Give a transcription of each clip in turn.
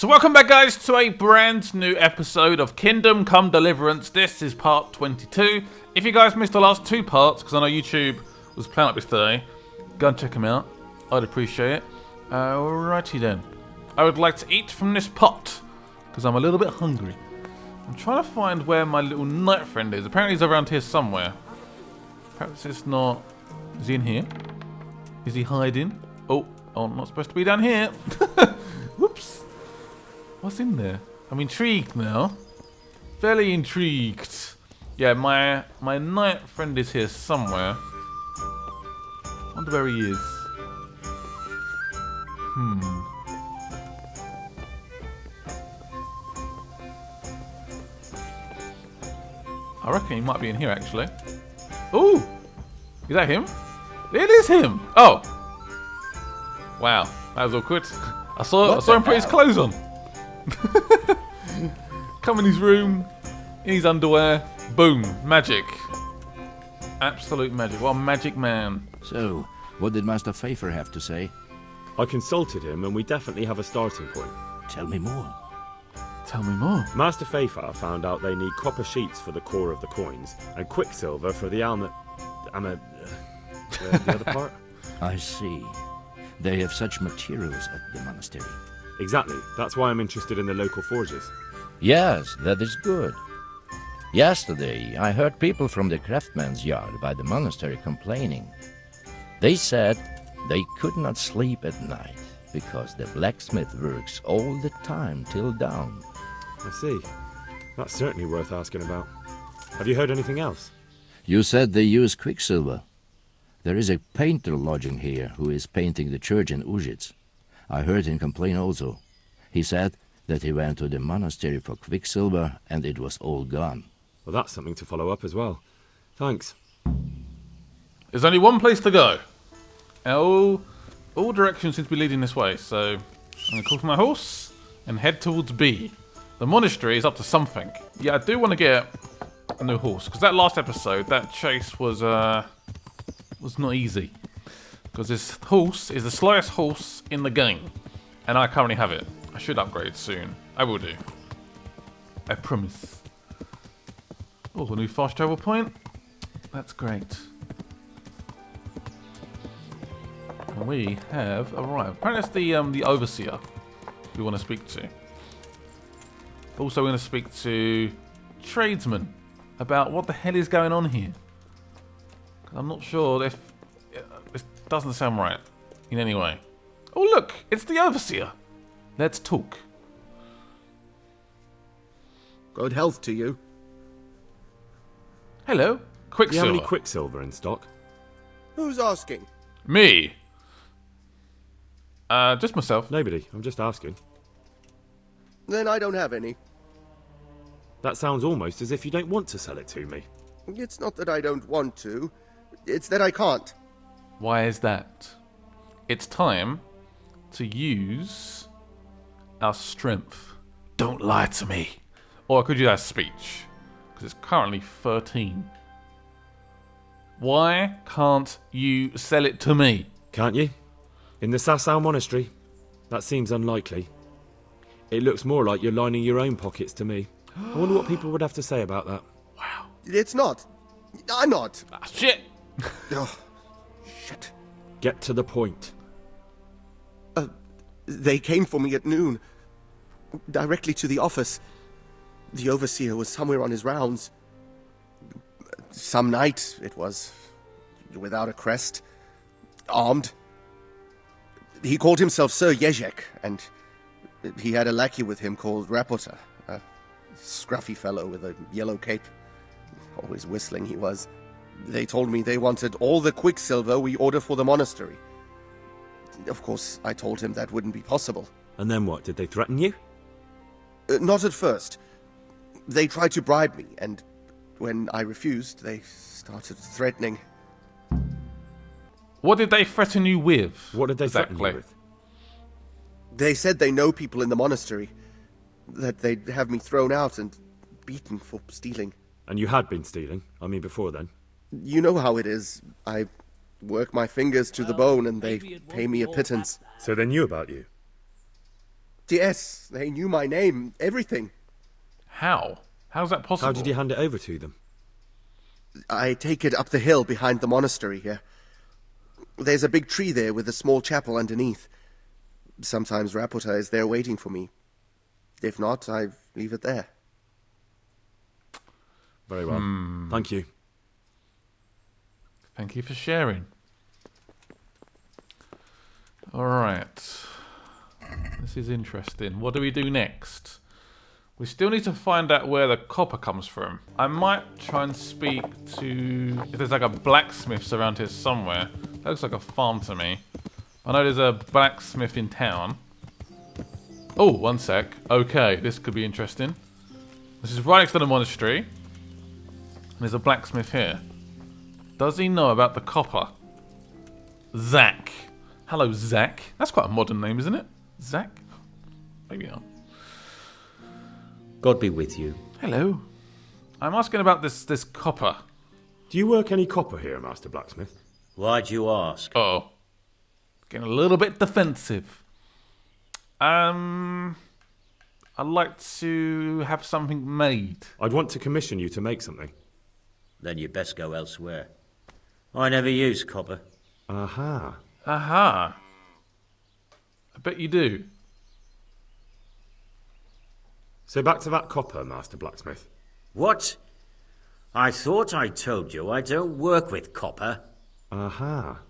So welcome back, guys, to a brand new episode of Kingdom Come Deliverance. This is part 22. If you guys missed the last two parts, because I know YouTube was playing up this today, go and check them out. I'd appreciate it. Alrighty then. I would like to eat from this pot, because I'm a little bit hungry. I'm trying to find where my little knight friend is. Apparently he's around here somewhere. Perhaps it's not... Is he in here? Is he hiding? Oh, I'm not supposed to be down here. Whoops. What's in there? I'm intrigued now. Fairly intrigued. Yeah, my knight friend is here somewhere. Wonder where he is. I reckon he might be in here, actually. Ooh! Is that him? It is him! Oh! Wow, that was awkward. I saw him put his clothes on. Come in his room, in his underwear. Boom, magic. Absolute magic. What a magic man. So, what did Master Pfeiffer have to say? I consulted him and we definitely have a starting point. Tell me more. Tell me more. Master Pfeiffer found out they need copper sheets for the core of the coins and quicksilver for the the other part? I see. They have such materials at the monastery. Exactly. That's why I'm interested in the local forges. Yes, that is good. Yesterday, I heard people from the craftsman's yard by the monastery complaining. They said they could not sleep at night because the blacksmith works all the time till dawn. I see. That's certainly worth asking about. Have you heard anything else? You said they use quicksilver. There is a painter lodging here who is painting the church in Ujits. I heard him complain also. He said that he went to the monastery for quicksilver and it was all gone. Well, that's something to follow up as well. Thanks. There's only one place to go. All directions seem to be leading this way, so I'm going to call for my horse and head towards B. The monastery is up to something. Yeah, I do want to get a new horse, because that last episode, that chase was not easy. Because this horse is the slowest horse in the game, and I currently have it. I should upgrade soon. I will do. I promise. Oh, a new fast travel point. That's great. And we have arrived. Apparently it's the overseer we want to speak to. Also, we're going to speak to tradesmen about what the hell is going on here. I'm not sure if this doesn't sound right in any way. Oh look, it's the overseer. Let's talk. Good health to you. Hello, Do you Quicksilver. have any quicksilver in stock? Who's asking? Me. Just myself. Nobody. I'm just asking. Then I don't have any. That sounds almost as if you don't want to sell it to me. It's not that I don't want to. It's that I can't. Why is that? It's time to use our strength. Don't lie to me. Or I could use our speech, because it's currently 13. Why can't you sell it to me? Can't you? In the Sasau Monastery? That seems unlikely. It looks more like you're lining your own pockets to me. I wonder what people would have to say about that. Wow. It's not. I'm not. Ah, shit. Oh, shit. Get to the point. They came for me at noon. Directly to the office. The overseer was somewhere on his rounds. Some night, it was. Without a crest. Armed. He called himself Sir Jezek, and he had a lackey with him called Rapota. A scruffy fellow with a yellow cape. Always whistling he was. They told me they wanted all the quicksilver we order for the monastery. Of course, I told him that wouldn't be possible. And then what? Did they threaten you? Not at first. They tried to bribe me, and when I refused, they started threatening. What did they threaten you with? What did they threaten you with? They said they know people in the monastery. That they'd have me thrown out and beaten for stealing. And you had been stealing? I mean, before then? You know how it is. I work my fingers to the bone and they pay me a pittance. So they knew about you? Yes, they knew my name, everything. How? How's that possible? How did you hand it over to them? I take it up the hill behind the monastery here. There's a big tree there with a small chapel underneath. Sometimes Rapota is there waiting for me. If not, I leave it there. Very well. Thank you. Thank you for sharing. Alright. This is interesting. What do we do next? We still need to find out where the copper comes from. I might try and speak to... if there's like a blacksmith's around here somewhere. That looks like a farm to me. I know there's a blacksmith in town. Oh, one sec. Okay, this could be interesting. This is right next to the monastery. And there's a blacksmith here. Does he know about the copper? Zach. Hello, Zach. That's quite a modern name, isn't it? Zach? Maybe not. God be with you. Hello. I'm asking about this copper. Do you work any copper here, Master Blacksmith? Why'd you ask? Uh-oh. Getting a little bit defensive. I'd like to have something made. I'd want to commission you to make something. Then you best go elsewhere. I never use copper. Aha. Aha. I bet you do. So back to that copper, Master Blacksmith. What? I thought I told you I don't work with copper. Aha.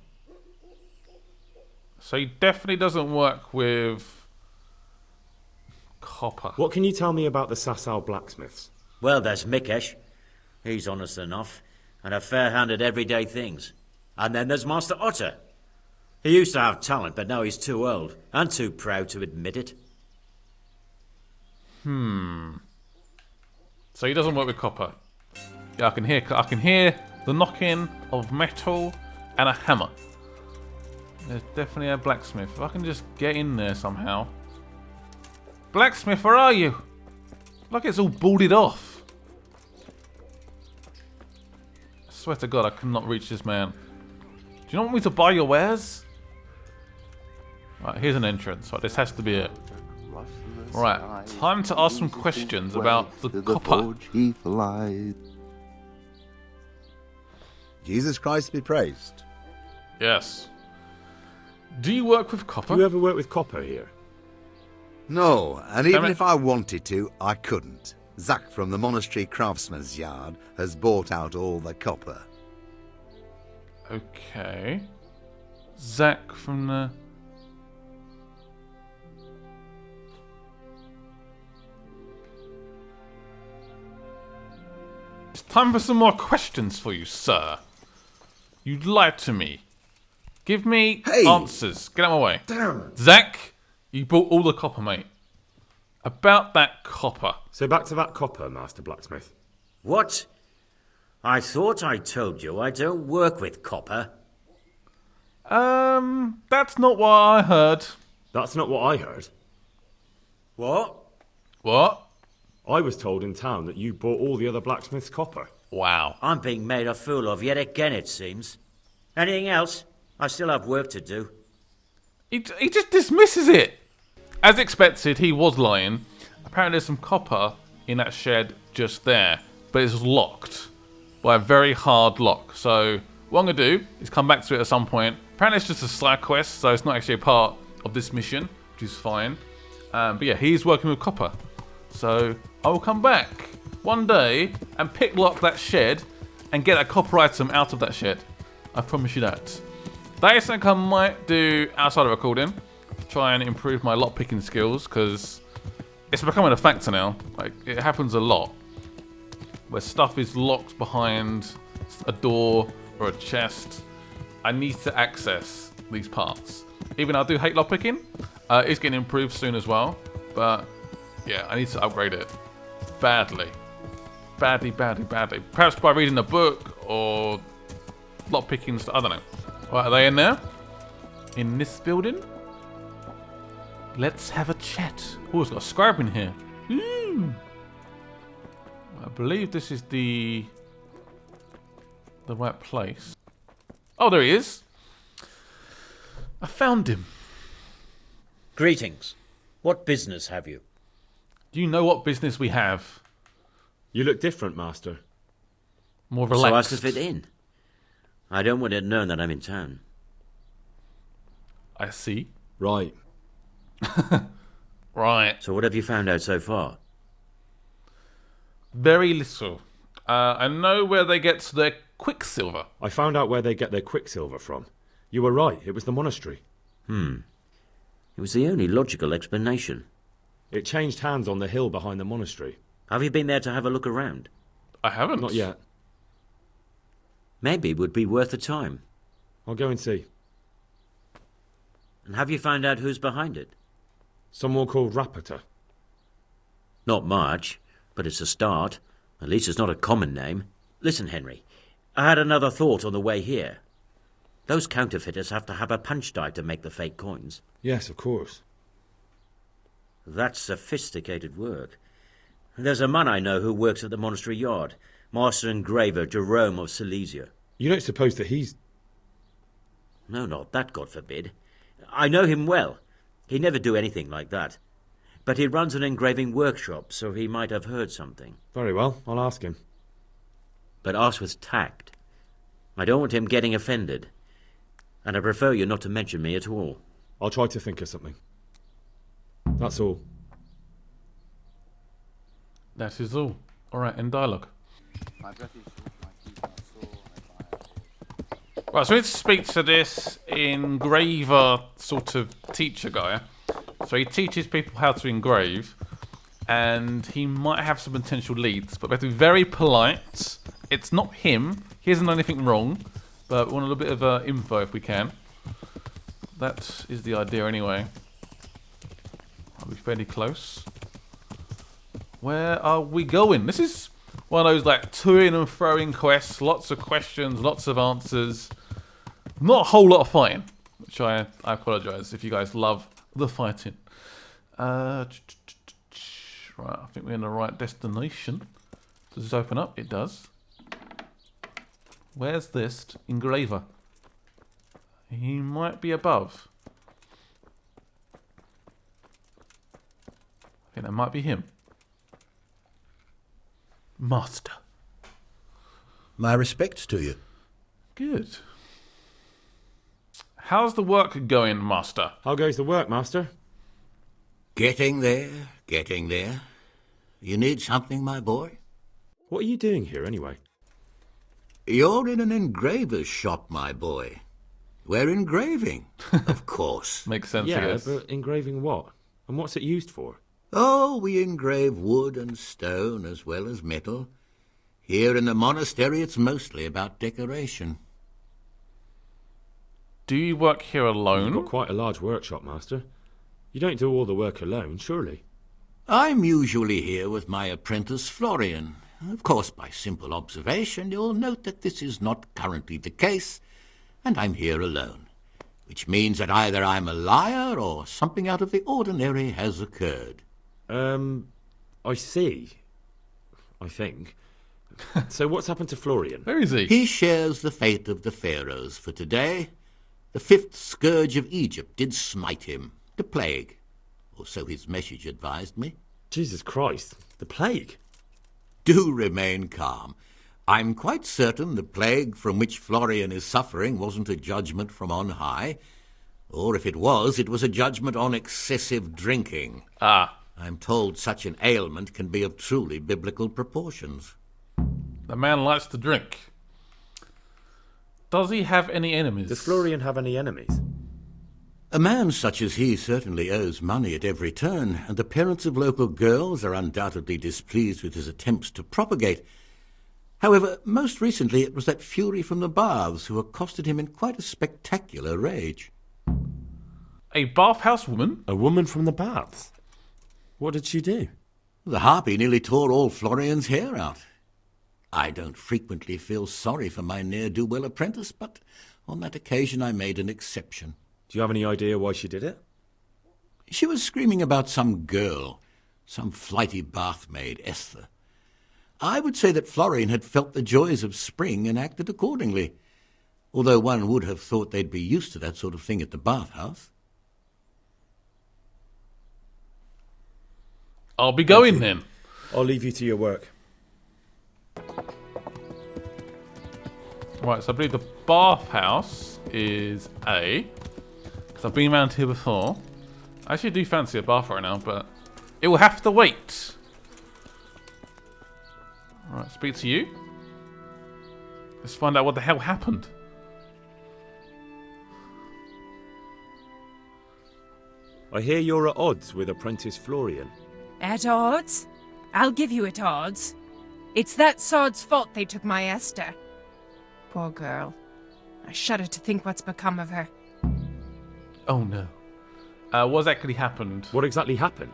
So he definitely doesn't work with copper. What can you tell me about the Sasau blacksmiths? Well, there's Mikesh. He's honest enough, and a fair hand at everyday things. And then there's Master Otter. He used to have talent, but now he's too old, and too proud to admit it. So he doesn't work with copper. Yeah, I can hear the knocking of metal and a hammer. There's definitely a blacksmith. If I can just get in there somehow. Blacksmith, where are you? Like it's all boarded off. I swear to God, I cannot reach this man. Do you not want me to buy your wares? Right, here's an entrance. Right, this has to be it. Right, time to ask some questions about the copper. Jesus Christ be praised. Yes. Do you work with copper? Do you ever work with copper here? No, and even Damn it. if I wanted to, I couldn't. Zach from the monastery craftsman's yard has bought out all the copper. Okay. Zach from the... It's time for some more questions for you, sir. You lied to me. Give me Hey! answers. Get out of my way. Damn it. Zach, you bought all the copper, mate. About that copper. So back to that copper, Master Blacksmith. What? I thought I told you I don't work with copper. That's not what I heard. That's not what I heard. What? What? I was told in town that you bought all the other blacksmiths' copper. Wow. I'm being made a fool of yet again, it seems. Anything else? I still have work to do. He just dismisses it. As expected, he was lying. Apparently there's some copper in that shed just there, but it's locked by a very hard lock. So what I'm going to do is come back to it at some point. Apparently it's just a side quest, so it's not actually a part of this mission, which is fine. But yeah, he's working with copper. So I will come back one day and picklock that shed and get a copper item out of that shed. I promise you that. That is something I might do outside of recording to try and improve my lockpicking skills, because it's becoming a factor now. Like, it happens a lot where stuff is locked behind a door or a chest. I need to access these parts. Even though I do hate lockpicking, it's getting improved soon as well. But yeah, I need to upgrade it badly. Badly. Perhaps by reading a book or lockpicking stuff. I don't know. Right, are they in there? In this building? Let's have a chat. Oh, it's got a scribe in here. Ooh. I believe this is the right place. Oh, there he is. I found him. Greetings. What business have you? Do you know what business we have? You look different, Master. More So as relaxed. to fit in. I don't want it known that I'm in town. I see. Right. Right. So what have you found out so far? Very little. I know where they get their quicksilver. I found out where they get their quicksilver from. You were right, it was the monastery. It was the only logical explanation. It changed hands on the hill behind the monastery. Have you been there to have a look around? I haven't. Not yet. Maybe it would be worth the time. I'll go and see. And have you found out who's behind it? Someone called Rapita. Not much, but it's a start. At least it's not a common name. Listen, Henry, I had another thought on the way here. Those counterfeiters have to have a punch dive to make the fake coins. Yes, of course. That's sophisticated work. There's a man I know who works at the monastery yard, Master Engraver Jerome of Silesia. You don't suppose that he's... No, not that, God forbid. I know him well. He'd never do anything like that. But he runs an engraving workshop, so he might have heard something. Very well, I'll ask him. But ask with tact. I don't want him getting offended. And I prefer you not to mention me at all. I'll try to think of something. That's all. That is all. Alright, in dialogue. Right, so we need to speak to this engraver sort of teacher guy. So he teaches people how to engrave, and he might have some potential leads, but we have to be very polite. It's not him. He hasn't done anything wrong, but we want a little bit of info if we can. That is the idea anyway. I'll be fairly close. Where are we going? This is one of those like to-ing and throwing quests. Lots of questions, lots of answers. Not a whole lot of fighting, which I apologise if you guys love the fighting. Right, I think we're in the right destination. Does this open up? It does. Where's this engraver? He might be above. I think that might be him. Master. My respects to you. Good. How's the work going, Master? How goes the work, Master? Getting there, getting there. You need something, my boy? What are you doing here, anyway? You're in an engraver's shop, my boy. We're engraving, of course. Makes sense, I Yeah, guess. but engraving what? And what's it used for? Oh, we engrave wood and stone as well as metal. Here in the monastery, it's mostly about decoration. Do you work here You've alone? got quite a large workshop, Master. You don't do all the work alone, surely? I'm usually here with my apprentice Florian. Of course, by simple observation, you'll note that this is not currently the case, and I'm here alone, which means that either I'm a liar or something out of the ordinary has occurred. I see. I think. So what's happened to Florian? Where is he? He shares the fate of the pharaohs for today. The fifth scourge of Egypt did smite him, the plague, or so his message advised me. Jesus Christ, the plague? Do remain calm. I'm quite certain the plague from which Florian is suffering wasn't a judgment from on high, or if it was a judgment on excessive drinking. Ah, I'm told such an ailment can be of truly biblical proportions. the man likes to drink. Does he have any enemies? Does Florian have any enemies? A man such as he certainly owes money at every turn, and the parents of local girls are undoubtedly displeased with his attempts to propagate. However, most recently it was that fury from the baths who accosted him in quite a spectacular rage. A bathhouse woman? A woman from the baths? What did she do? The harpy nearly tore all Florian's hair out. I don't frequently feel sorry for my ne'er-do-well apprentice, but on that occasion I made an exception. Do you have any idea why she did it? She was screaming about some girl, some flighty bathmaid, Esther. I would say that Florian had felt the joys of spring and acted accordingly, although one would have thought they'd be used to that sort of thing at the bathhouse. I'll be going then. I'll leave you to your work. Right, so I believe the bathhouse is A. Because I've been around here before. I actually do fancy a bath right now, but it will have to wait. Alright, speak to you. Let's find out what the hell happened. I hear you're at odds with apprentice Florian. At odds? I'll give you at odds. It's that sod's fault they took my Esther. Poor girl. I shudder to think what's become of her. Oh no. What's actually happened? What exactly happened?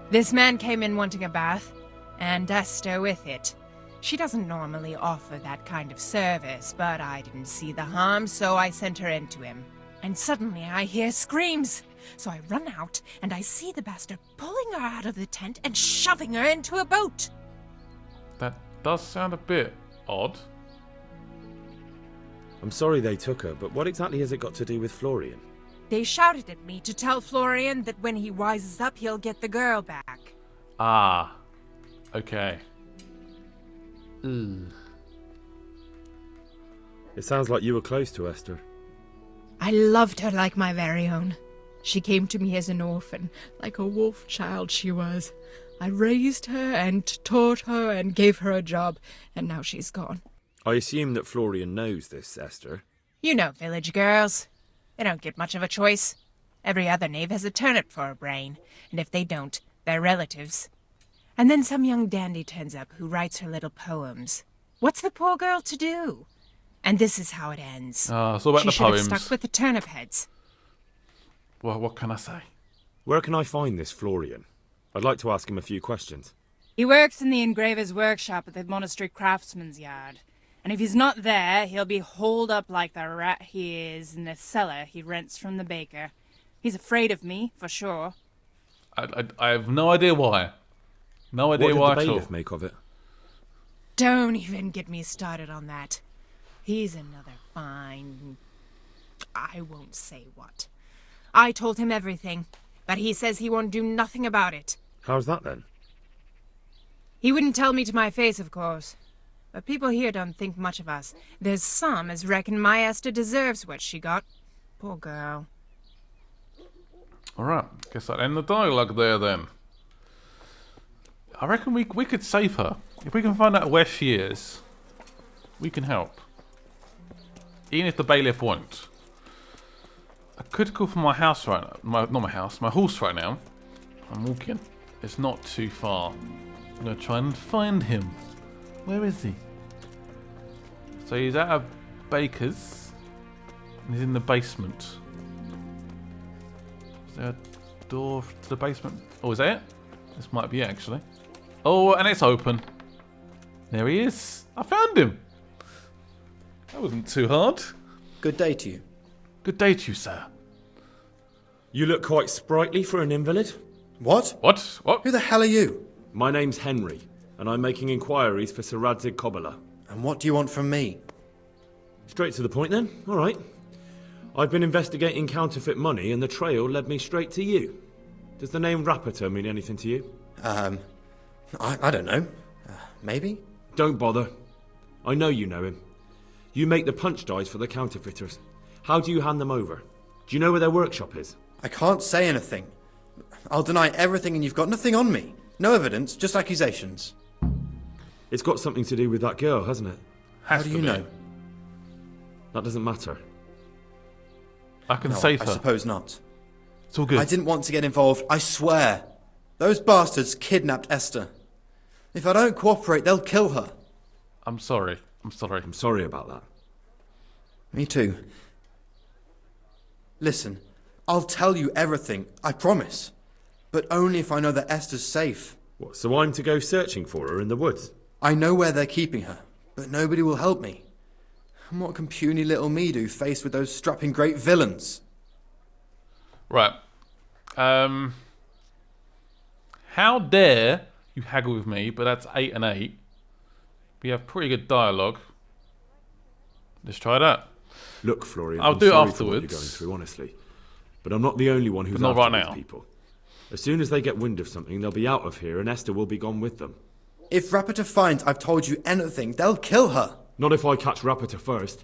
This man came in wanting a bath, and Esther with it. She doesn't normally offer that kind of service, but I didn't see the harm, so I sent her in to him. And suddenly I hear screams. So I run out, and I see the bastard pulling her out of the tent and shoving her into a boat. That does sound a bit odd. I'm sorry they took her, but what exactly has it got to do with Florian? They shouted at me to tell Florian that when he wises up, he'll get the girl back. Ah. Okay. Ugh. It sounds like you were close to Esther. I loved her like my very own. She came to me as an orphan, like a wolf child she was. I raised her and taught her and gave her a job, and now she's gone. I assume that Florian knows this, Esther. You know village girls. They don't get much of a choice. Every other knave has a turnip for a brain, and if they don't, they're relatives. And then some young dandy turns up who writes her little poems. What's the poor girl to do? And this is how it ends. So about she the should poems. have stuck with the turnip heads. Well, what can I say? Where can I find this Florian? I'd like to ask him a few questions. He works in the engraver's workshop at the monastery craftsman's yard. And if he's not there, he'll be holed up like the rat he is in the cellar he rents from the baker. He's afraid of me, for sure. I have no idea why. No idea why What did the at all. bailiff make of it? Don't even get me started on that. He's another fine... I won't say what. I told him everything, but he says he won't do nothing about it. How's that then? He wouldn't tell me to my face, of course. But people here don't think much of us. There's some as reckon my Esther deserves what she got. Poor girl. Alright, guess I'll end the dialogue there then. I reckon we could save her. If we can find out where she is, we can help. Even if the bailiff won't. I could call for my house right now. My horse right now. I'm walking. It's not too far. I'm going to try and find him. Where is he? So he's at a baker's. And he's in the basement. Is there a door to the basement? Oh, is that it? This might be it, actually. Oh, and it's open. There he is. I found him. That wasn't too hard. Good day to you. Good day to you, sir. You look quite sprightly for an invalid. What? What? Who the hell are you? My name's Henry, and I'm making inquiries for Sir Radzig Kobyla. And what do you want from me? Straight to the point then. All right. I've been investigating counterfeit money, and the trail led me straight to you. Does the name Rapiter mean anything to you? I don't know. Maybe? Don't bother. I know you know him. You make the punch dies for the counterfeiters. How do you hand them over? Do you know where their workshop is? I can't say anything. I'll deny everything and you've got nothing on me. No evidence, just accusations. It's got something to do with that girl, hasn't it? How do you know? That doesn't matter. I can No, save I her. suppose not. It's all good. I didn't want to get involved, I swear. Those bastards kidnapped Esther. If I don't cooperate, they'll kill her. I'm sorry. I'm sorry. I'm sorry about that. Me too. Listen, I'll tell you everything, I promise. But only if I know that Esther's safe. What, so I'm to go searching for her in the woods? I know where they're keeping her, but nobody will help me. And what can puny little me do faced with those strapping great villains? Right. How dare you haggle with me, but that's 8 and 8. We have pretty good dialogue. Let's try that. Look, Florian, I'll I'm do it sorry for what afterwards. you're going through, honestly. But I'm not the only one who's But not after right these now. people. As soon as they get wind of something, they'll be out of here and Esther will be gone with them. If Rapita finds I've told you anything, they'll kill her. Not if I catch Rapita first.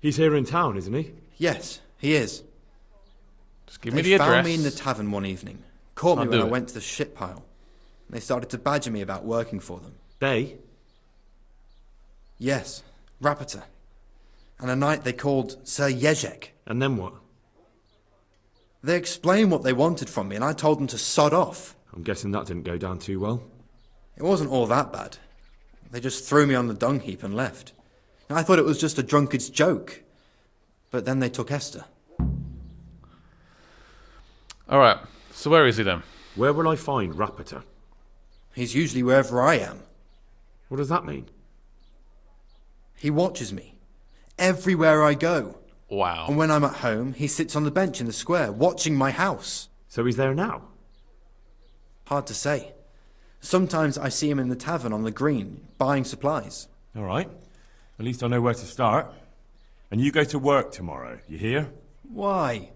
He's here in town, isn't he? Yes, he is. Just give me the address. They found me in the tavern one evening. Caught me when I it. went to the ship pile. They started to badger me about working for them. They? Yes, Rapita. And a night they called Sir Jezek. And then what? They explained what they wanted from me and I told them to sod off. I'm guessing that didn't go down too well. It wasn't all that bad. They just threw me on the dung heap and left. I thought it was just a drunkard's joke. But then they took Esther. Alright, so where is he then? Where will I find Rapita? He's usually wherever I am. What does that mean? He watches me. Everywhere I go. Wow. And when I'm at home, he sits on the bench in the square, watching my house. So he's there now? Hard to say. Sometimes I see him in the tavern on the green, buying supplies. All right. At least I know where to start. And you go to work tomorrow, you hear? Why?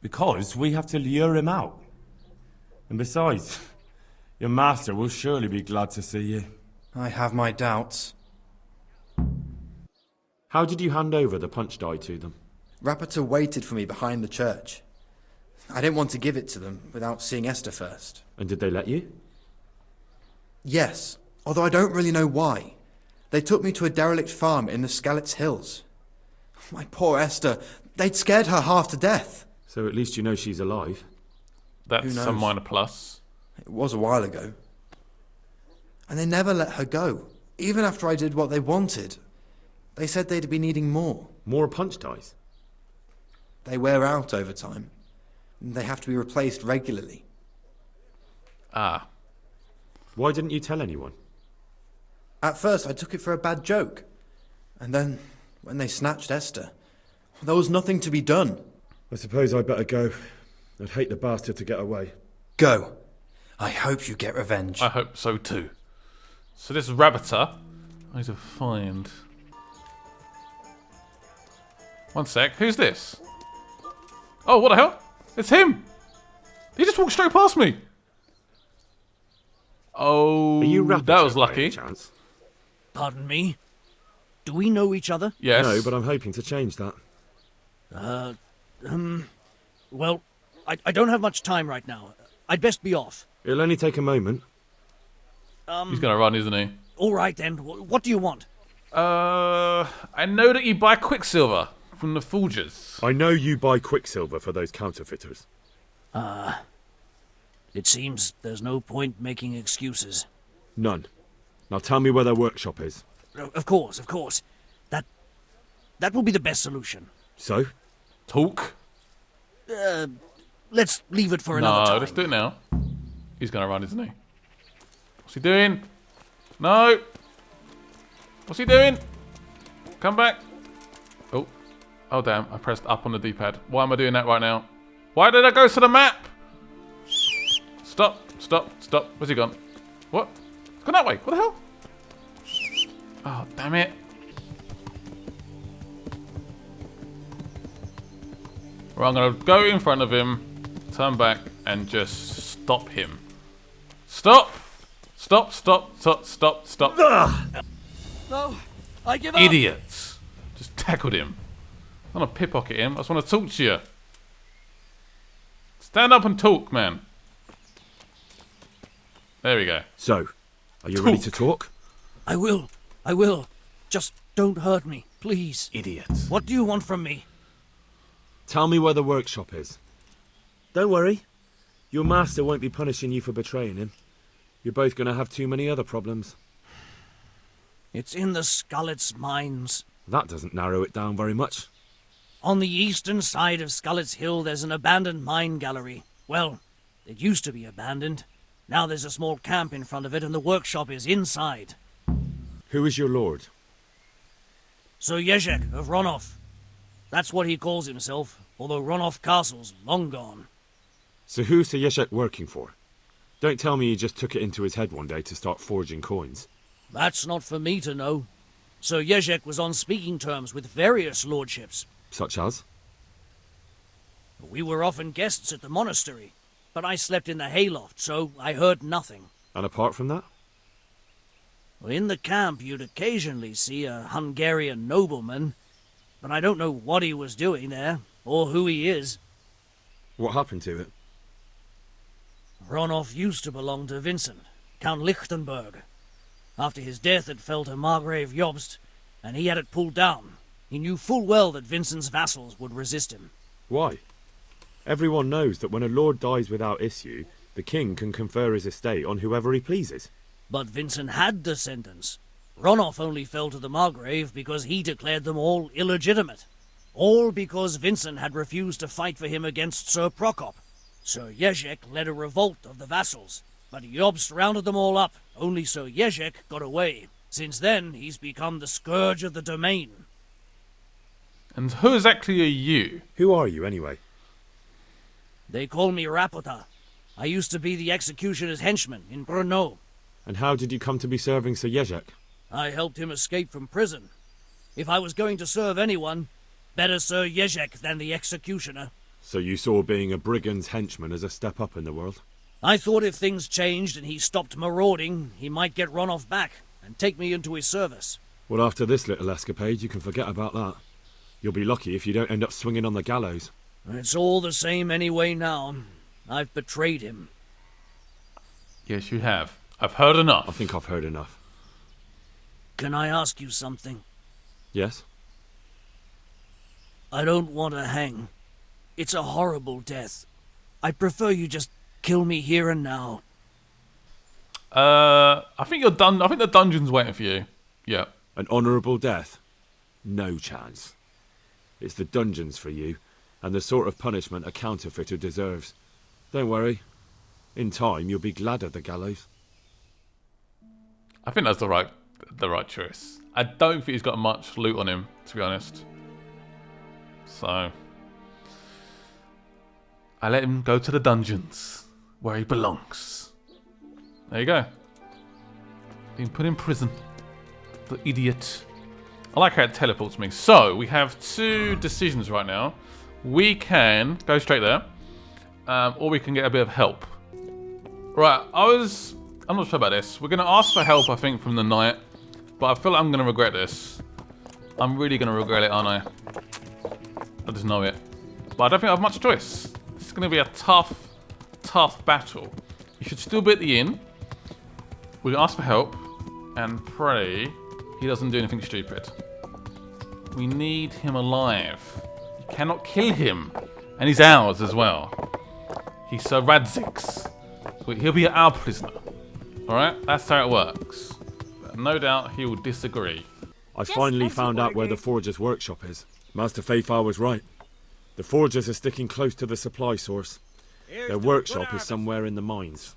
Because we have to lure him out. And besides, your master will surely be glad to see you. I have my doubts. How did you hand over the punch die to them? Rapita waited for me behind the church. I didn't want to give it to them without seeing Esther first. And did they let you? Yes, although I don't really know why. They took me to a derelict farm in the Skalitz Hills. My poor Esther, they'd scared her half to death. So at least you know she's alive. That's a minor plus. It was a while ago. And they never let her go, even after I did what they wanted. They said they'd be needing more. More punch dies? They wear out over time. They have to be replaced regularly. Ah. Why didn't you tell anyone? At first I took it for a bad joke. And then, when they snatched Esther, there was nothing to be done. I suppose I'd better go. I'd hate the bastard to get away. Go. I hope you get revenge. I hope so too. So this is Rapita. I need to find... One sec, who's this? Oh, what the hell? It's him! He just walked straight past me! Oh, Are you Rapita, that was by lucky. any chance? Pardon me? Do we know each other? Yes. No, but I'm hoping to change that. Well, I don't have much time right now. I'd best be off. It'll only take a moment. He's gonna run, isn't he? All right then. What do you want? I know that you buy Quicksilver from the Forgers. I know you buy Quicksilver for those counterfeiters. It seems there's no point making excuses. None. Now tell me where their workshop is. Of course. That will be the best solution. So? Talk? Let's leave it for another time. No, let's do it now. He's gonna run, isn't he? What's he doing? No! What's he doing? Come back. Oh. Oh, damn. I pressed up on the D-pad. Why am I doing that right now? Why did I go to the map? Stop. Where's he gone? What? He's gone that way. What the hell? Oh, damn it. Right, I'm going to go in front of him, turn back, and just stop him. Stop! Stop. No, I give up. Idiots. Just tackled him. I don't want to pickpocket him. I just want to talk to you. Stand up and talk, man. There we go. So, are you ready to talk? I will. Just don't hurt me, please. Idiots. What do you want from me? Tell me where the workshop is. Don't worry. Your master won't be punishing you for betraying him. You're both going to have too many other problems. It's in the Skalitz mines. That doesn't narrow it down very much. On the eastern side of Skalitz Hill, there's an abandoned mine gallery. Well, it used to be abandoned. Now there's a small camp in front of it, and the workshop is inside. Who is your lord? Sir Jezek of Ronov. That's what he calls himself, although Ronov Castle's long gone. So who's Sir Jezek working for? Don't tell me he just took it into his head one day to start forging coins. That's not for me to know. Sir Jezek was on speaking terms with various lordships. Such as? We were often guests at the monastery. but I slept in the hayloft, so I heard nothing. And apart from that? Well, in the camp, you'd occasionally see a Hungarian nobleman, but I don't know what he was doing there, or who he is. What happened to it? Ronov used to belong to Vincent, Count Lichtenberg. After his death, it fell to Margrave Jobst, and he had it pulled down. He knew full well that Vincent's vassals would resist him. Why? Everyone knows that when a lord dies without issue, the king can confer his estate on whoever he pleases. But Vincent had descendants. Ronov only fell to the Margrave because he declared them all illegitimate. All because Vincent had refused to fight for him against Sir Prokop. Sir Jezek led a revolt of the vassals, but Jobst rounded them all up. Only Sir Jezek got away. Since then, he's become the scourge of the domain. And who exactly are you? Who are you, anyway? They call me Rapota. I used to be the executioner's henchman in Brno. And how did you come to be serving Sir Jezek? I helped him escape from prison. If I was going to serve anyone, better Sir Jezek than the executioner. So you saw being a brigand's henchman as a step up in the world? I thought if things changed and he stopped marauding, he might get Ronov back and take me into his service. Well, after this little escapade, you can forget about that. You'll be lucky if you don't end up swinging on the gallows. It's all the same anyway now. I've betrayed him. Yes, you have. I've heard enough. I think I've heard enough. Can I ask you something? Yes? I don't want to hang. It's a horrible death. I prefer you just kill me here and now. I think you're done. I think the dungeon's waiting for you. Yeah. An honourable death? No chance. It's the dungeons for you, and the sort of punishment a counterfeiter deserves. Don't worry. In time, you'll be glad of the gallows. I think that's the right choice. I don't think he's got much loot on him, to be honest. So I let him go to the dungeons, where he belongs. There you go. Being put in prison. The idiot. I like how it teleports me. So, we have two decisions right now. We can go straight there, or we can get a bit of help. Right, I'm not sure about this. We're going to ask for help, I think, from the knight, but I feel like I'm going to regret this. I'm really going to regret it, aren't I? I just know it. But I don't think I have much choice. It's going to be a tough, tough battle. You should still be at the inn. We're going to ask for help and pray he doesn't do anything stupid. We need him alive. You cannot kill him. And he's ours as well. He's Sir Radzig's. He'll be our prisoner. Alright? That's how it works. But no doubt he will disagree. I finally found out where the Forger's workshop is. Master Fafar was right. The Forgers are sticking close to the supply source. Their workshop is somewhere in the mines.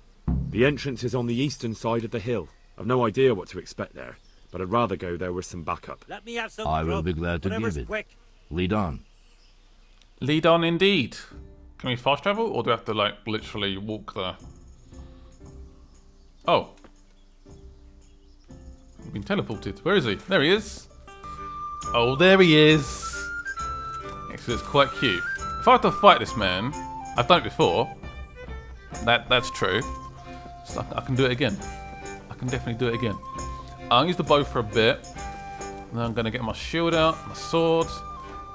The entrance is on the eastern side of the hill. I've no idea what to expect there, but I'd rather go there with some backup. Let me have some I will be glad to give it. Quick. Lead on. Lead on indeed. Can we fast travel, or do we have to, like, literally walk there? Oh. We've been teleported. Where is he? There he is. Oh, there he is. Actually, it's quite cute. If I had to fight this man, I've done it before. That's true. So I can do it again. I can definitely do it again. I'll use the bow for a bit. Then I'm going to get my shield out, my sword.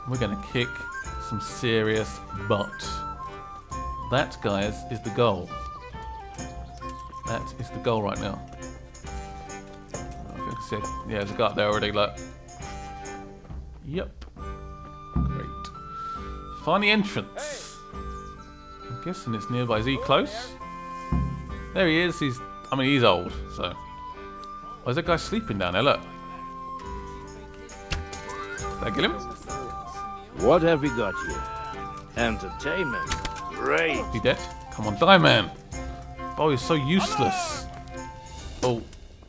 And we're going to kick some serious butt. That, guys, is the goal. That is the goal right now. I see, yeah, there's a guy up there already, look. Yep. Great. Find the entrance. I'm guessing it's nearby. Is he close? There he is. He's old, so. Oh, is that guy sleeping down there? Look. Did I kill him? What have we got here? Entertainment. Great. He dead? Come on, die, man. Oh, he's so useless. Oh.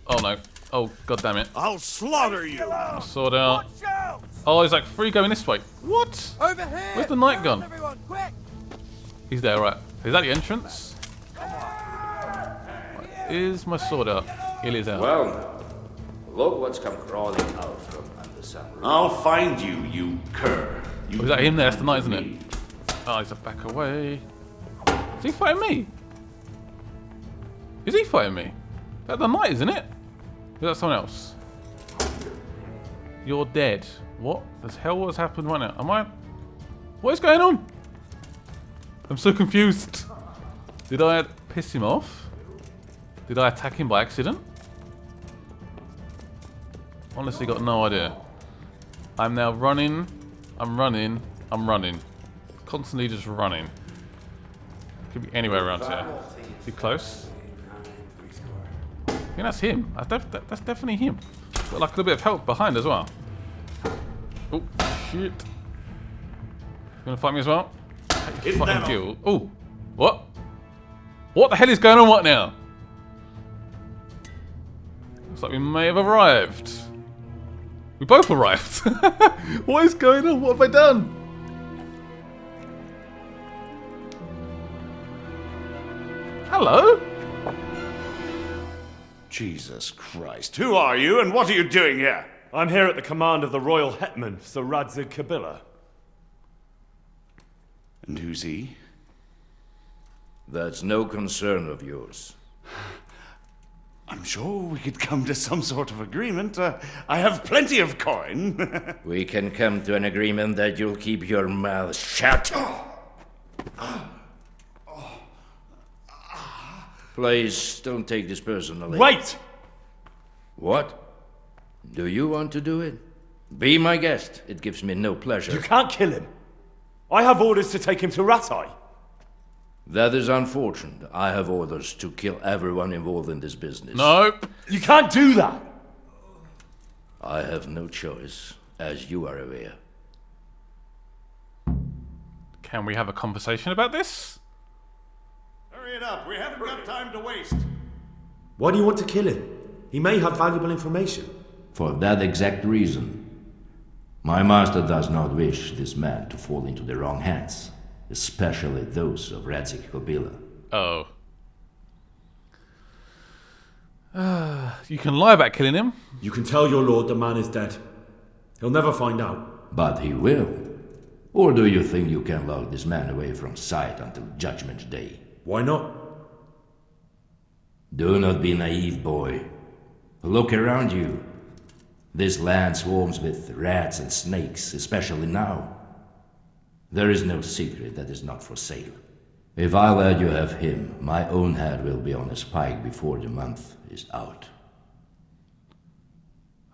Oh, no. Oh, god damn it. I'll slaughter you. Sword out. Oh, there's like 3 going this way. What? Over here. Where's the knight gone? Everyone, quick. He's there, right. Is that the entrance? Right. Is my sword out? It is out. Well, look what's come crawling out from under some roof. I'll find you, you cur. Oh, is that him there? That's the knight, isn't it? Oh, he's a back away. Is he fighting me? Is he fighting me? That's the knight, isn't it? Or is that someone else? You're dead. What the hell has happened right now? Am I... What is going on? I'm so confused. Did I piss him off? Did I attack him by accident? Honestly got no idea. I'm now running. I'm running. I'm running. Constantly just running. Could be anywhere around here. Is he close? I think that's him. That's definitely him. Got like a little bit of help behind as well. Oh, shit. You gonna fight me as well? Fucking kill. Oh, what? What the hell is going on right now? Looks like we may have arrived. We both arrived. What is going on? What have I done? Hello? Jesus Christ. Who are you and what are you doing here? I'm here at the command of the royal hetman, Sir Radzig Kabila. And who's he? That's no concern of yours. I'm sure we could come to some sort of agreement. I have plenty of coin. We can come to an agreement that you'll keep your mouth shut. Please, don't take this personally. Wait! What? Do you want to do it? Be my guest. It gives me no pleasure. You can't kill him. I have orders to take him to Ratai. That is unfortunate. I have orders to kill everyone involved in this business. Nope. You can't do that. I have no choice, as you are aware. Can we have a conversation about this? Hurry it up. We haven't got time to waste. Why do you want to kill him? He may have valuable information. For that exact reason. My master does not wish this man to fall into the wrong hands, especially those of Radzig Kabila. Oh. You can lie about killing him. You can tell your lord the man is dead. He'll never find out. But he will. Or do you think you can lock this man away from sight until Judgment Day? Why not? Do not be naive, boy. Look around you. This land swarms with rats and snakes, especially now. There is no secret that is not for sale. If I let you have him, my own head will be on a spike before the month is out.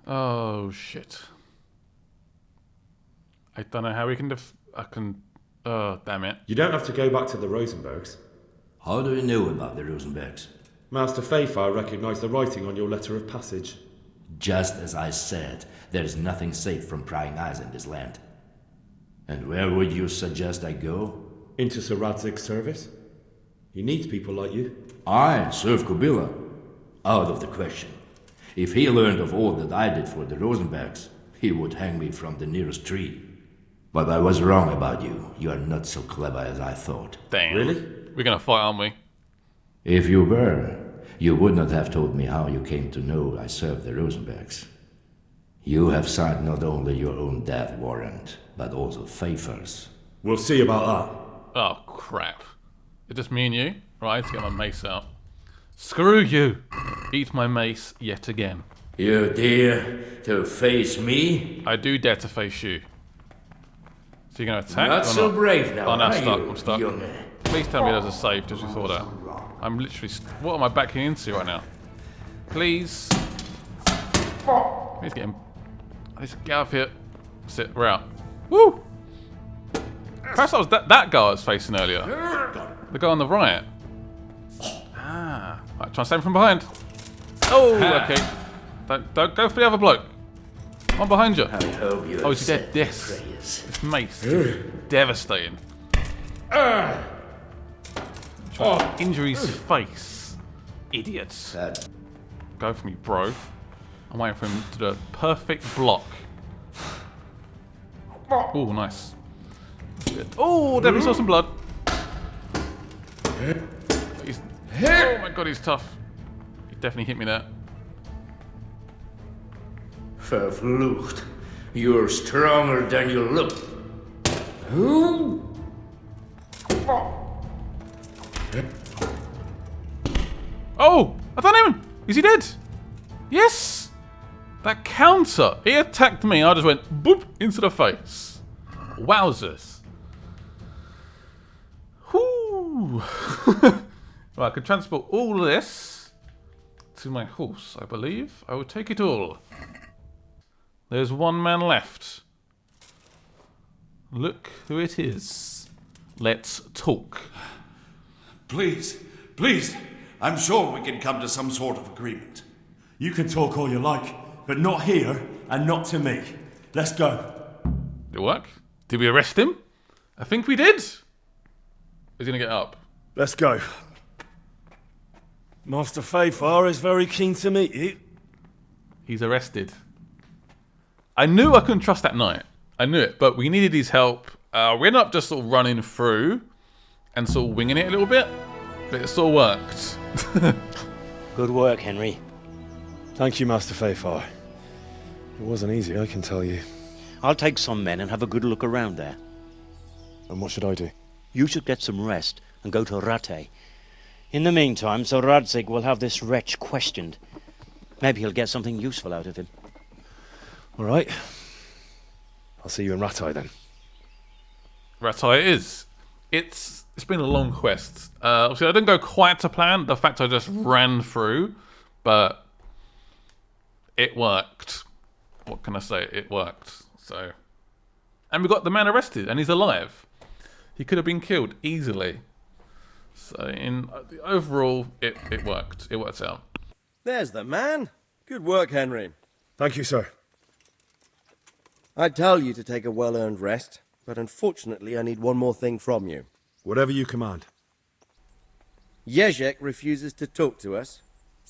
Oh, shit. I don't know how we can oh, damn it. You don't have to go back to the Rosenbergs. How do you know about the Rosenbergs? Master Fayfire recognized the writing on your letter of passage. Just as I said, there is nothing safe from prying eyes in this land. And where would you suggest I go? Into Sir Radzig's service. He needs people like you. I serve Kabila. Out of the question. If he learned of all that I did for the Rosenbergs, he would hang me from the nearest tree. But I was wrong about you. You are not so clever as I thought. Damn. Really? We're gonna fight, aren't we? If you were, you would not have told me how you came to know I served the Rosenbergs. You have signed not only your own death warrant, but also Fayfire's. We'll see about that. Oh, crap. It's just me and you? Right, let's get my mace out. Screw you! Eat my mace yet again. You dare to face me? I do dare to face you. So you're gonna attack? Not so brave now, Oh, no, are stuck. you, I'm stuck. young? Please tell me there's a save just before that. I'm literally... What am I backing into right now? Please. Please get him. Let's get out of here. That's it, we're out. Woo! Perhaps that was that guy I was facing earlier. The guy on the right. Ah. Right, try and save him from behind. Oh, okay. Don't go for the other bloke. I'm behind you. I hope you Oh, is he dead? accept Yes. the praise. This mace is devastating. Try to injure his face. Idiots. Go for me, bro. I'm waiting for him to do a perfect block. Oh, nice. Oh, definitely saw some blood. Oh my god, he's tough. He definitely hit me there. Verflucht. You're stronger than you look. Oh, I don't know. Is he dead? Yes. That counter. He attacked me. I just went boop into the face. Wowzers. Whoo. Right, I can transport all this to my horse, I believe. I will take it all. There's one man left. Look who it is. Let's talk. Please, please. I'm sure we can come to some sort of agreement. You can talk all you like, but not here and not to me. Let's go. Did it work? Did we arrest him? I think we did. He's gonna get up. Let's go. Master Fayfar is very keen to meet you. He's arrested. I knew I couldn't trust that knight. I knew it, but we needed his help. We ended up just sort of running through and sort of winging it a little bit, but it still worked. Good work, Henry. Thank you, Master Fayfar. It wasn't easy, I can tell you. I'll take some men and have a good look around there. And what should I do? You should get some rest and go to Rattay. In the meantime, Sir Radzig will have this wretch questioned. Maybe he'll get something useful out of him. All right. I'll see you in Rattay then. Rattay it is. It's been a long quest. Obviously, I didn't go quite to plan. The fact I just ran through, but it worked. What can I say? It worked. So, and we got the man arrested, and he's alive. He could have been killed easily. So, in overall, it worked. It worked out. There's the man. Good work, Henry. Thank you, sir. I'd tell you to take a well-earned rest, but unfortunately I need one more thing from you. Whatever you command. Jezek refuses to talk to us.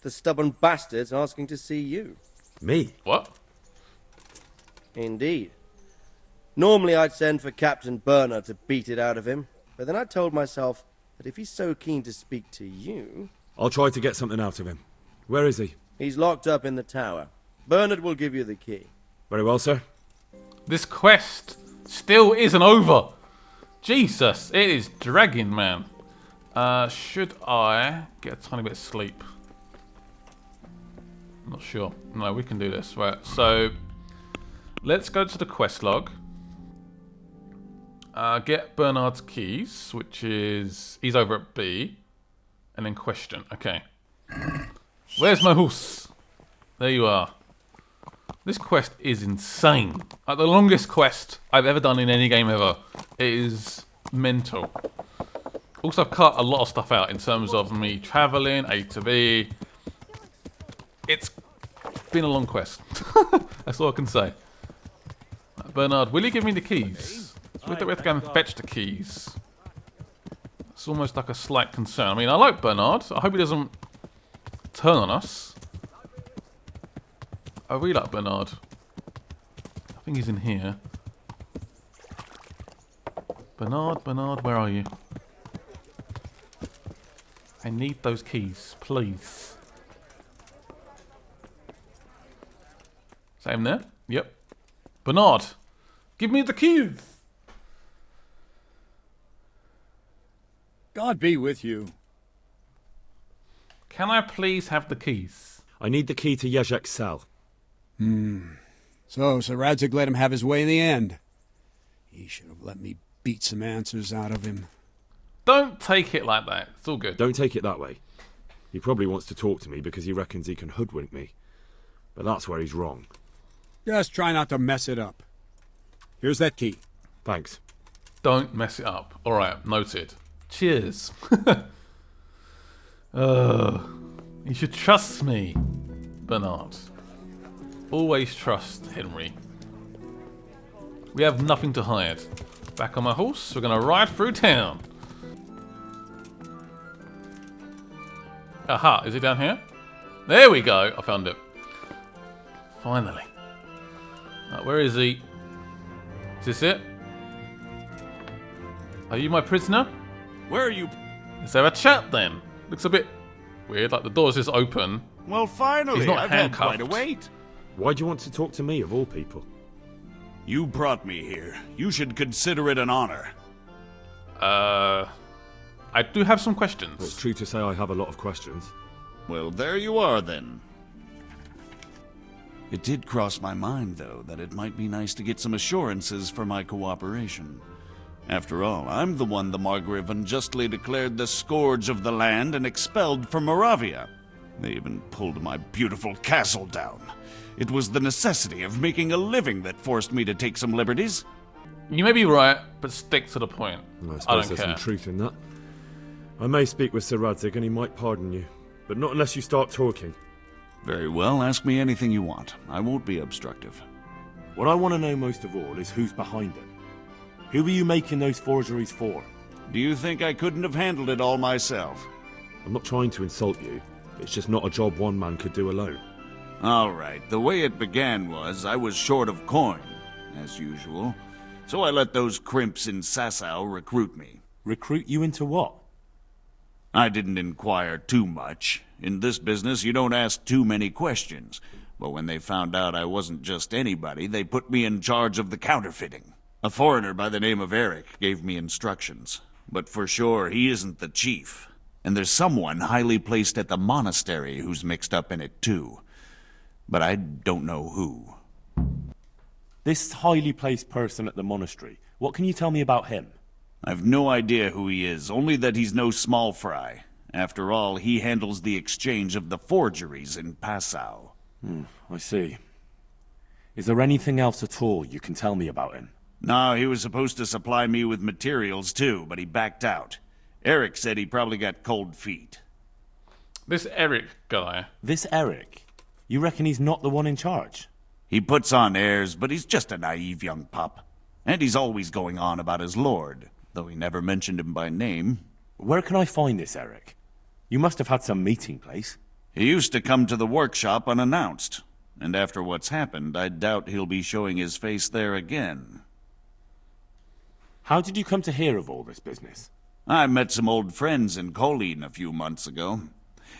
The stubborn bastard's asking to see you. Me? What? Indeed. Normally I'd send for Captain Bernard to beat it out of him, but then I told myself that if he's so keen to speak to you... I'll try to get something out of him. Where is he? He's locked up in the tower. Bernard will give you the key. Very well, sir. This quest still isn't over. Jesus, it is dragging, man. Should I get a tiny bit of sleep? I'm not sure. No, we can do this. Right, so let's go to the quest log. Get Bernard's keys, which is... He's over at B. And then question. Okay. Where's my horse? There you are. This quest is insane. Like the longest quest I've ever done in any game ever. It is mental. Also, I've cut a lot of stuff out in terms of me traveling, A to B. It's been a long quest. That's all I can say. Bernard, will you give me the keys? We have to go and fetch the keys. It's almost like a slight concern. I mean, I like Bernard. I hope he doesn't turn on us. I really like Bernard. I think he's in here. Bernard, where are you? I need those keys, please. Is that him there? Yep. Bernard, give me the keys! God be with you. Can I please have the keys? I need the key to Jezek's cell. So Sir Radzig let him have his way in the end. He should have let me beat some answers out of him. Don't take it like that. It's all good. Don't take it that way. He probably wants to talk to me because he reckons he can hoodwink me. But that's where he's wrong. Just try not to mess it up. Here's that key. Thanks. Don't mess it up. Alright, noted. Cheers. You should trust me, Bernard. Always trust Henry. We have nothing to hide. Back on my horse, we're going to ride through town. Aha, is it down here? There we go, I found it. Finally. Right, where is he? Is this it? Are you my prisoner? Where are you? Is there a chat then? Looks a bit weird, like the door's just open. Well, finally, He's not I've had handcuffed. quite a wait. Why do you want to talk to me, of all people? You brought me here. You should consider it an honor. I do have some questions. Well, it's true to say I have a lot of questions. Well, there you are, then. It did cross my mind, though, that it might be nice to get some assurances for my cooperation. After all, I'm the one the Margrave unjustly declared the scourge of the land and expelled from Moravia. They even pulled my beautiful castle down. It was the necessity of making a living that forced me to take some liberties. You may be right, but stick to the point. I I suppose don't there's care. some truth in that. I may speak with Sir Radzig and he might pardon you, but not unless you start talking. Very well, ask me anything you want. I won't be obstructive. What I want to know most of all is who's behind it. Who were you making those forgeries for? Do you think I couldn't have handled it all myself? I'm not trying to insult you. It's just not a job one man could do alone. All right, the way it began was I was short of coin, as usual. So I let those crimps in Sasau recruit me. Recruit you into what? I didn't inquire too much. In this business, you don't ask too many questions. But when they found out I wasn't just anybody, they put me in charge of the counterfeiting. A foreigner by the name of Eric gave me instructions. But for sure, he isn't the chief. And there's someone highly placed at the monastery who's mixed up in it too. But I don't know who. This highly placed person at the monastery, what can you tell me about him? I've no idea who he is, only that he's no small fry. After all, he handles the exchange of the forgeries in Passau. I see. Is there anything else at all you can tell me about him? No, he was supposed to supply me with materials too, but he backed out. Eric said he probably got cold feet. This Eric guy. This Eric? You reckon he's not the one in charge? He puts on airs, but he's just a naive young pup. And he's always going on about his lord, though he never mentioned him by name. Where can I find this Eric? You must have had some meeting place. He used to come to the workshop unannounced. And after what's happened, I doubt he'll be showing his face there again. How did you come to hear of all this business? I met some old friends in Colleen a few months ago,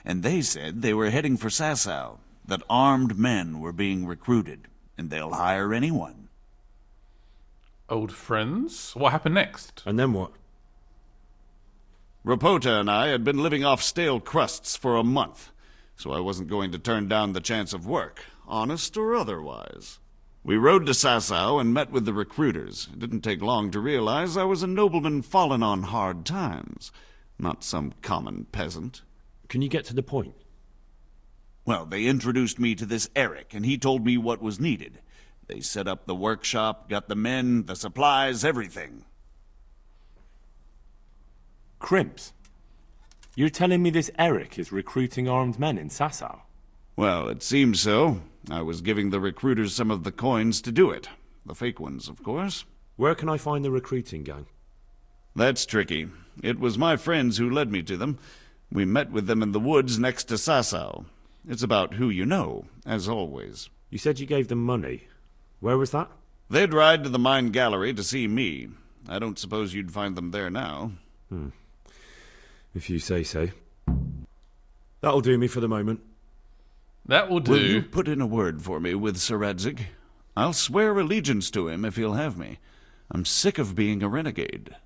and they said they were heading for Sasau, that armed men were being recruited, and they'll hire anyone. Old friends? What happened next? And then what? Rapota and I had been living off stale crusts for a month, so I wasn't going to turn down the chance of work, honest or otherwise. We rode to Sasau and met with the recruiters. It didn't take long to realize I was a nobleman fallen on hard times, not some common peasant. Can you get to the point? Well, they introduced me to this Eric, and he told me what was needed. They set up the workshop, got the men, the supplies, everything. Crimps? You're telling me this Eric is recruiting armed men in Sasau? Well, it seems so. I was giving the recruiters some of the coins to do it. The fake ones, of course. Where can I find the recruiting gang? That's tricky. It was my friends who led me to them. We met with them in the woods next to Sasau. It's about who you know, as always. You said you gave them money. Where was that? They'd ride to the mine gallery to see me. I don't suppose you'd find them there now. If you say so. That'll do me for the moment. That will do. Will you put in a word for me with Sir Radzig? I'll swear allegiance to him if he'll have me. I'm sick of being a renegade.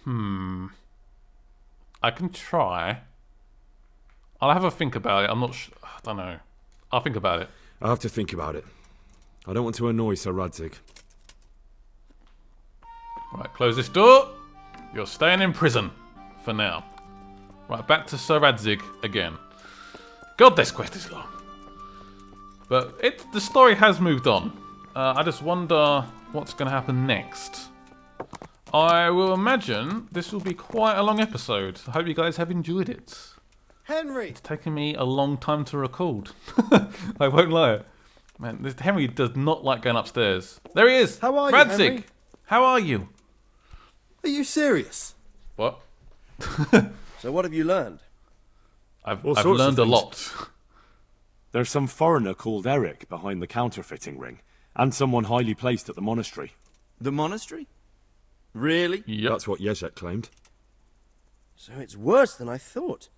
I can try. I'll have a think about it. I'm not sure. I don't know. I'll think about it. I'll have to think about it. I don't want to annoy Sir Radzig. Right, close this door. You're staying in prison. For now. Right, back to Sir Radzig again. God, this quest is long. But the story has moved on. I just wonder what's going to happen next. I will imagine this will be quite a long episode. I hope you guys have enjoyed it. Henry! It's taken me a long time to record. I won't lie. Man, Henry does not like going upstairs. There he is! How are you, Radzig! Henry? How are you? Are you serious? What? So what have you learned? I've All sorts of learned a things. lot. There's some foreigner called Eric behind the counterfeiting ring, and someone highly placed at the monastery. The monastery? Really? Yep. That's what Jezek claimed. So it's worse than I thought.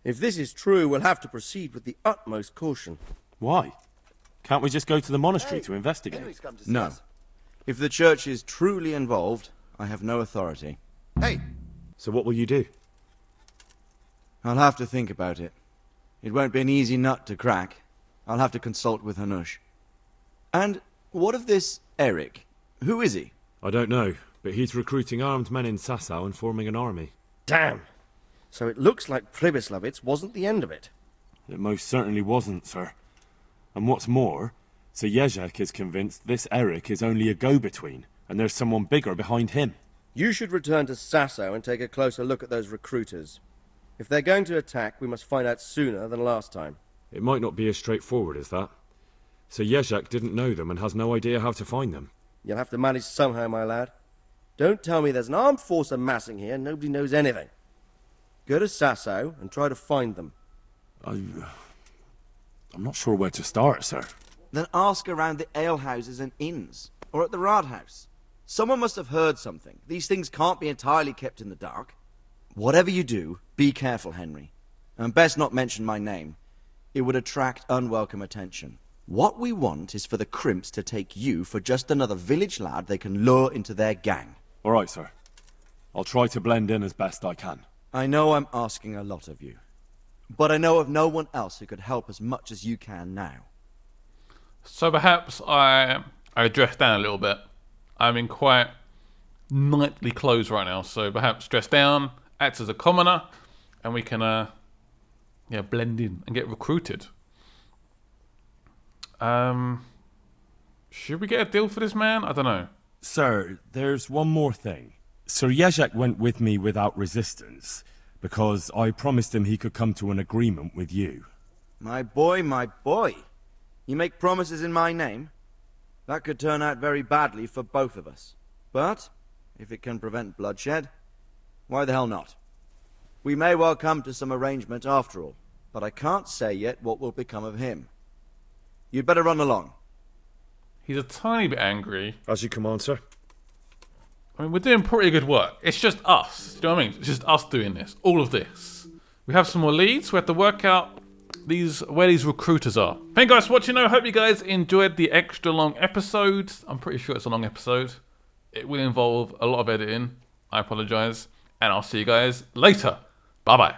If this is true, we'll have to proceed with the utmost caution. Why? Can't we just go to the monastery to investigate? No. If the church is truly involved, I have no authority. Hey! So what will you do? I'll have to think about it. It won't be an easy nut to crack. I'll have to consult with Hanush. And what of this Eric? Who is he? I don't know, but he's recruiting armed men in Sasau and forming an army. Damn! So it looks like Pribyslavitz wasn't the end of it. It most certainly wasn't, sir. And what's more, Sir Jezek is convinced this Eric is only a go-between, and there's someone bigger behind him. You should return to Sasau and take a closer look at those recruiters. If they're going to attack, we must find out sooner than last time. It might not be as straightforward as that. Sir Jezek didn't know them and has no idea how to find them. You'll have to manage somehow, my lad. Don't tell me there's an armed force amassing here and nobody knows anything. Go to Sasau and try to find them. I'm not sure where to start, sir. Then ask around the alehouses and inns, or at the Rathaus. Someone must have heard something. These things can't be entirely kept in the dark. Whatever you do, be careful, Henry. And best not mention my name. It would attract unwelcome attention. What we want is for the crimps to take you for just another village lad they can lure into their gang. All right, sir. I'll try to blend in as best I can. I know I'm asking a lot of you, but I know of no one else who could help as much as you can now. So perhaps I dress down a little bit. I'm in quite knightly clothes right now, so perhaps dress down, act as a commoner, and we can blend in and get recruited. Should we get a deal for this man? I don't know. Sir, there's one more thing. Sir Jezek went with me without resistance, because I promised him he could come to an agreement with you. My boy, my boy. You make promises in my name? That could turn out very badly for both of us. But, if it can prevent bloodshed, why the hell not? We may well come to some arrangement after all, but I can't say yet what will become of him. You'd better run along. He's a tiny bit angry. As you command, sir. I mean, we're doing pretty good work. It's just us. Do you know what I mean? It's just us doing this. All of this. We have some more leads. We have to work out where these recruiters are. Thank you guys for watching. I hope you guys enjoyed the extra long episode. I'm pretty sure it's a long episode. It will involve a lot of editing. I apologise. And I'll see you guys later. Bye-bye.